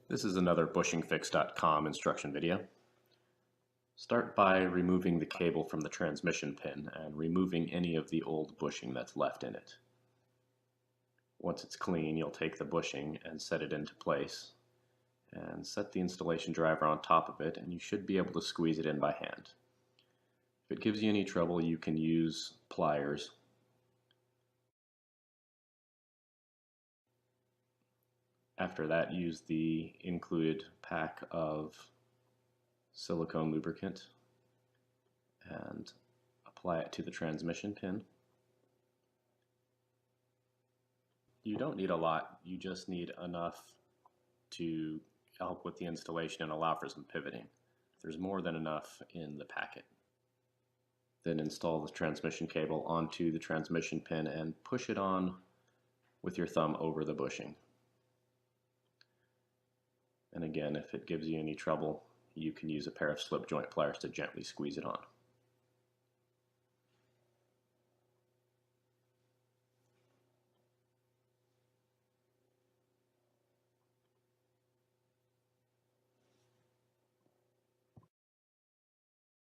This is another bushingfix.com instruction video. Start by removing the cable from the transmission pin and removing any of the old bushing that's left in it. Once it's clean, you'll take the bushing and set it into place and set the installation driver on top of it, and you should be able to squeeze it in by hand. If it gives you any trouble, you can use pliers. After that, use the included pack of silicone lubricant and apply it to the transmission pin. You don't need a lot, you just need enough to help with the installation and allow for some pivoting. There's more than enough in the packet. Then install the transmission cable onto the transmission pin and push it on with your thumb over the bushing. And again, if it gives you any trouble, you can use a pair of slip joint pliers to gently squeeze it on.